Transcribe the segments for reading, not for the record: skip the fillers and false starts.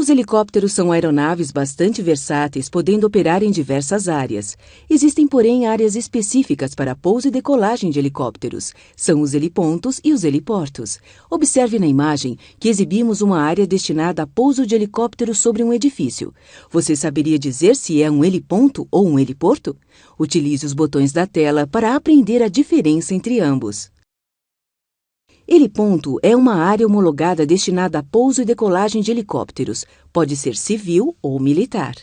Os helicópteros são aeronaves bastante versáteis, podendo operar em diversas áreas. Existem, porém, áreas específicas para pouso e decolagem de helicópteros. São os helipontos e os heliportos. Observe na imagem que exibimos uma área destinada a pouso de helicópteros sobre um edifício. Você saberia dizer se é um heliponto ou um heliporto? Utilize os botões da tela para aprender a diferença entre ambos. Heliponto é uma área homologada destinada a pouso e decolagem de helicópteros. Pode ser civil ou militar.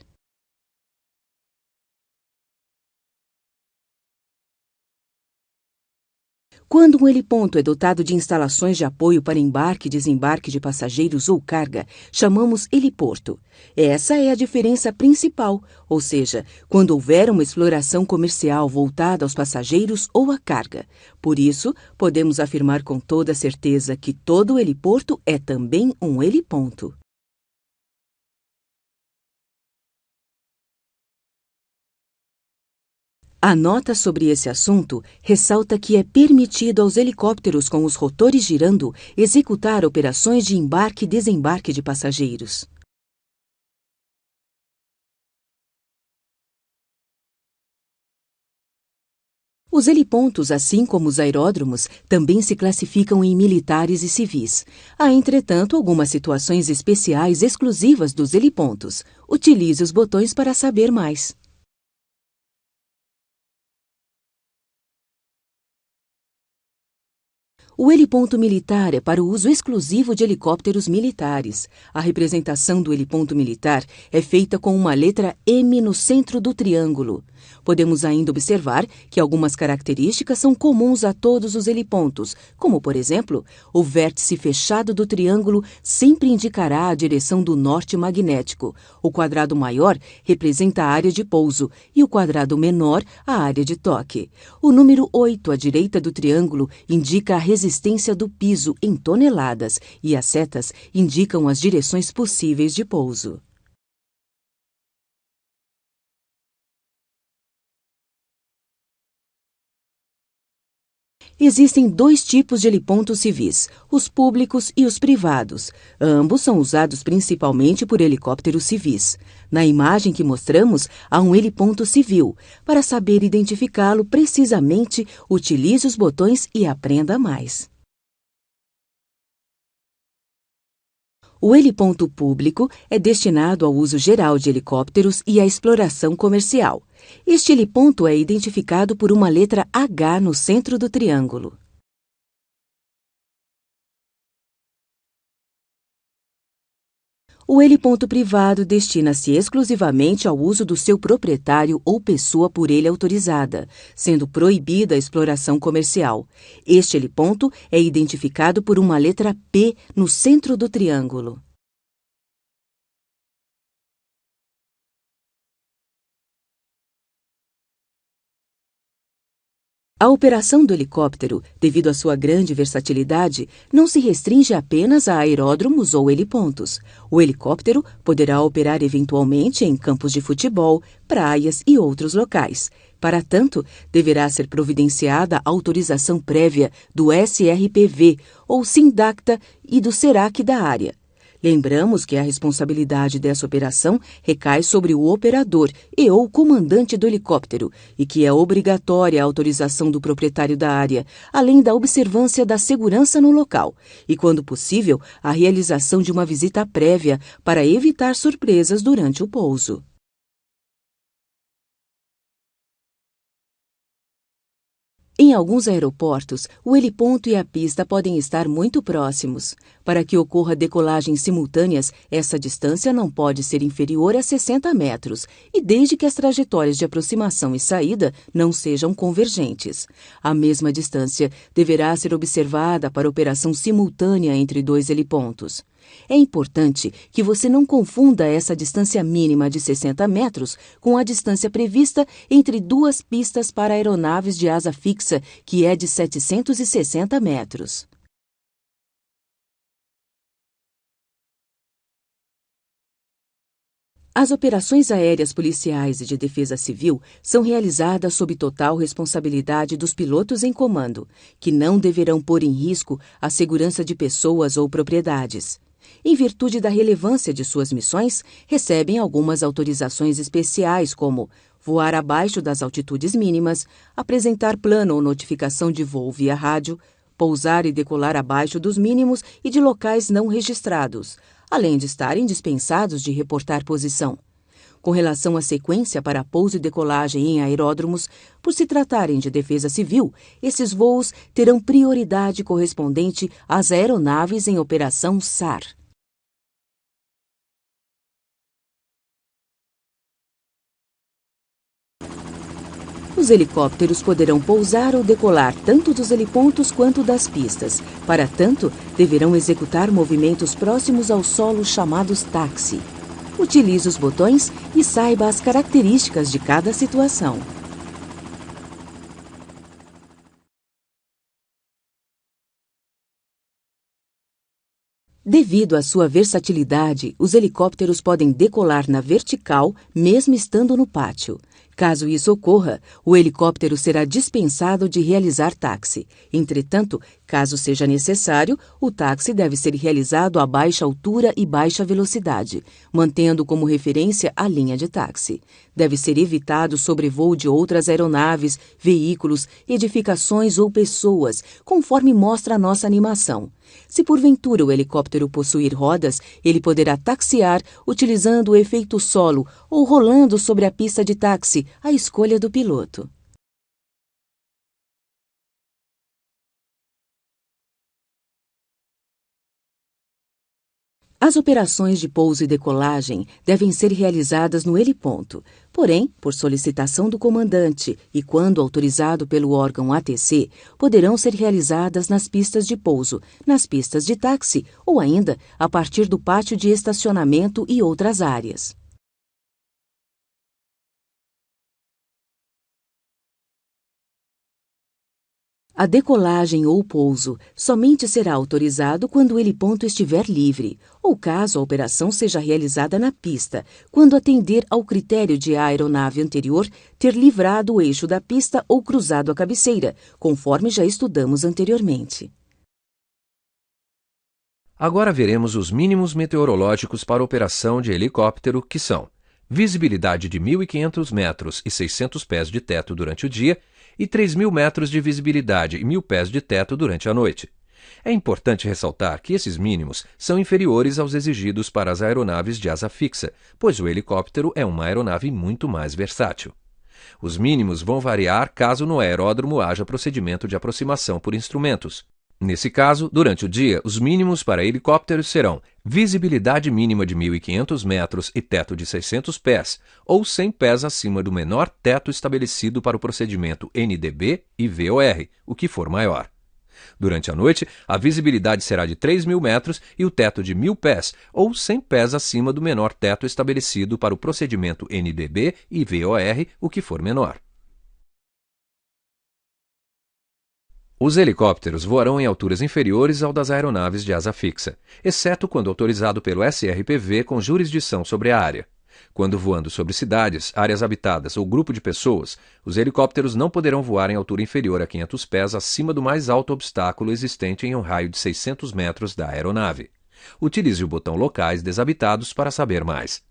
Quando um heliponto é dotado de instalações de apoio para embarque e desembarque de passageiros ou carga, chamamos heliporto. Essa é a diferença principal, ou seja, quando houver uma exploração comercial voltada aos passageiros ou à carga. Por isso, podemos afirmar com toda certeza que todo heliporto é também um heliponto. A nota sobre esse assunto ressalta que é permitido aos helicópteros com os rotores girando executar operações de embarque e desembarque de passageiros. Os helipontos, assim como os aeródromos, também se classificam em militares e civis. Há, entretanto, algumas situações especiais exclusivas dos helipontos. Utilize os botões para saber mais. O heliponto militar é para o uso exclusivo de helicópteros militares. A representação do heliponto militar é feita com uma letra M no centro do triângulo. Podemos ainda observar que algumas características são comuns a todos os helipontos, como, por exemplo, o vértice fechado do triângulo sempre indicará a direção do norte magnético. O quadrado maior representa a área de pouso e o quadrado menor a área de toque. O número 8 à direita do triângulo indica a resistência do piso em toneladas e as setas indicam as direções possíveis de pouso. Existem dois tipos de helipontos civis, os públicos e os privados. Ambos são usados principalmente por helicópteros civis. Na imagem que mostramos, há um heliponto civil. Para saber identificá-lo precisamente, utilize os botões e aprenda mais. O heliponto público é destinado ao uso geral de helicópteros e à exploração comercial. Este heliponto é identificado por uma letra H no centro do triângulo. O heliponto privado destina-se exclusivamente ao uso do seu proprietário ou pessoa por ele autorizada, sendo proibida a exploração comercial. Este heliponto é identificado por uma letra P no centro do triângulo. A operação do helicóptero, devido à sua grande versatilidade, não se restringe apenas a aeródromos ou helipontos. O helicóptero poderá operar eventualmente em campos de futebol, praias e outros locais. Para tanto, deverá ser providenciada autorização prévia do SRPV ou SINDACTA e do SERAC da área. Lembramos que a responsabilidade dessa operação recai sobre o operador e ou comandante do helicóptero e que é obrigatória a autorização do proprietário da área, além da observância da segurança no local e, quando possível, a realização de uma visita prévia para evitar surpresas durante o pouso. Em alguns aeroportos, o heliponto e a pista podem estar muito próximos. Para que ocorra decolagens simultâneas, essa distância não pode ser inferior a 60 metros, e desde que as trajetórias de aproximação e saída não sejam convergentes. A mesma distância deverá ser observada para operação simultânea entre dois helipontos. É importante que você não confunda essa distância mínima de 60 metros com a distância prevista entre duas pistas para aeronaves de asa fixa, que é de 760 metros. As operações aéreas policiais e de defesa civil são realizadas sob total responsabilidade dos pilotos em comando, que não deverão pôr em risco a segurança de pessoas ou propriedades. Em virtude da relevância de suas missões, recebem algumas autorizações especiais, como voar abaixo das altitudes mínimas, apresentar plano ou notificação de voo via rádio, pousar e decolar abaixo dos mínimos e de locais não registrados, além de estarem dispensados de reportar posição. Com relação à sequência para pouso e decolagem em aeródromos, por se tratarem de defesa civil, esses voos terão prioridade correspondente às aeronaves em operação SAR. Os helicópteros poderão pousar ou decolar tanto dos helipontos quanto das pistas. Para tanto, deverão executar movimentos próximos ao solo chamados táxi. Utilize os botões e saiba as características de cada situação. Devido à sua versatilidade, os helicópteros podem decolar na vertical, mesmo estando no pátio. Caso isso ocorra, o helicóptero será dispensado de realizar táxi. Entretanto, caso seja necessário, o táxi deve ser realizado a baixa altura e baixa velocidade, mantendo como referência a linha de táxi. Deve ser evitado sobrevoo de outras aeronaves, veículos, edificações ou pessoas, conforme mostra a nossa animação. Se porventura o helicóptero possuir rodas, ele poderá taxiar utilizando o efeito solo ou rolando sobre a pista de táxi, à escolha do piloto. As operações de pouso e decolagem devem ser realizadas no heliponto. Porém, por solicitação do comandante e quando autorizado pelo órgão ATC, poderão ser realizadas nas pistas de pouso, nas pistas de táxi ou ainda a partir do pátio de estacionamento e outras áreas. A decolagem ou pouso somente será autorizado quando o heliponto estiver livre, ou caso a operação seja realizada na pista, quando atender ao critério de a aeronave anterior ter livrado o eixo da pista ou cruzado a cabeceira, conforme já estudamos anteriormente. Agora veremos os mínimos meteorológicos para operação de helicóptero, que são visibilidade de 1.500 metros e 600 pés de teto durante o dia e 3.000 metros de visibilidade e 1.000 pés de teto durante a noite. É importante ressaltar que esses mínimos são inferiores aos exigidos para as aeronaves de asa fixa, pois o helicóptero é uma aeronave muito mais versátil. Os mínimos vão variar caso no aeródromo haja procedimento de aproximação por instrumentos. Nesse caso, durante o dia, os mínimos para helicópteros serão visibilidade mínima de 1.500 metros e teto de 600 pés, ou 100 pés acima do menor teto estabelecido para o procedimento NDB e VOR, o que for maior. Durante a noite, a visibilidade será de 3.000 metros e o teto de 1.000 pés, ou 100 pés acima do menor teto estabelecido para o procedimento NDB e VOR, o que for menor. Os helicópteros voarão em alturas inferiores ao das aeronaves de asa fixa, exceto quando autorizado pelo SRPV com jurisdição sobre a área. Quando voando sobre cidades, áreas habitadas ou grupo de pessoas, os helicópteros não poderão voar em altura inferior a 500 pés acima do mais alto obstáculo existente em um raio de 600 metros da aeronave. Utilize o botão Locais desabitados para saber mais.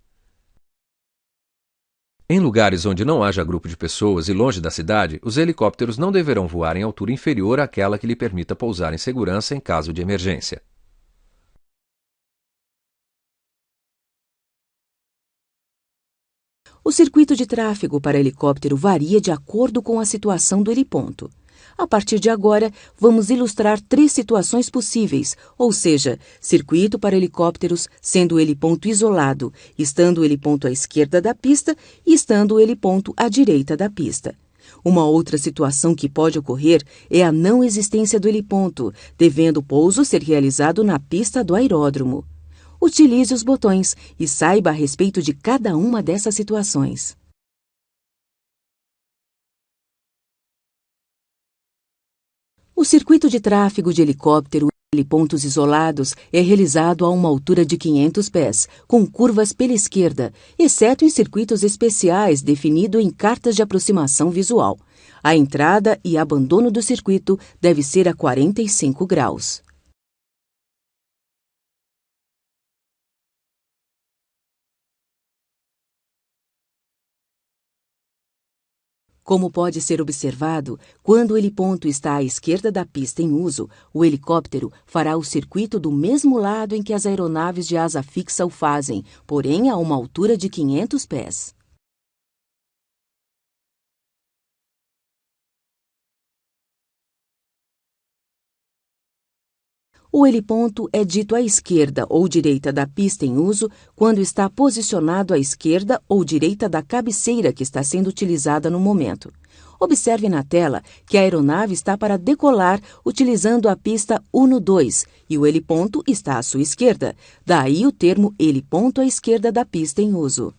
Em lugares onde não haja grupo de pessoas e longe da cidade, os helicópteros não deverão voar em altura inferior àquela que lhe permita pousar em segurança em caso de emergência. O circuito de tráfego para helicóptero varia de acordo com a situação do heliponto. A partir de agora, vamos ilustrar 3 situações possíveis, ou seja, circuito para helicópteros, sendo o heliponto isolado, estando o heliponto à esquerda da pista e estando o heliponto à direita da pista. Uma outra situação que pode ocorrer é a não existência do heliponto, devendo o pouso ser realizado na pista do aeródromo. Utilize os botões e saiba a respeito de cada uma dessas situações. O circuito de tráfego de helicóptero em helipontos isolados é realizado a uma altura de 500 pés, com curvas pela esquerda, exceto em circuitos especiais definido em cartas de aproximação visual. A entrada e abandono do circuito deve ser a 45 graus. Como pode ser observado, quando o heliponto está à esquerda da pista em uso, o helicóptero fará o circuito do mesmo lado em que as aeronaves de asa fixa o fazem, porém a uma altura de 500 pés. O heliponto é dito à esquerda ou direita da pista em uso quando está posicionado à esquerda ou direita da cabeceira que está sendo utilizada no momento. Observe na tela que a aeronave está para decolar utilizando a pista Uno 2 e o heliponto está à sua esquerda. Daí o termo heliponto à esquerda da pista em uso.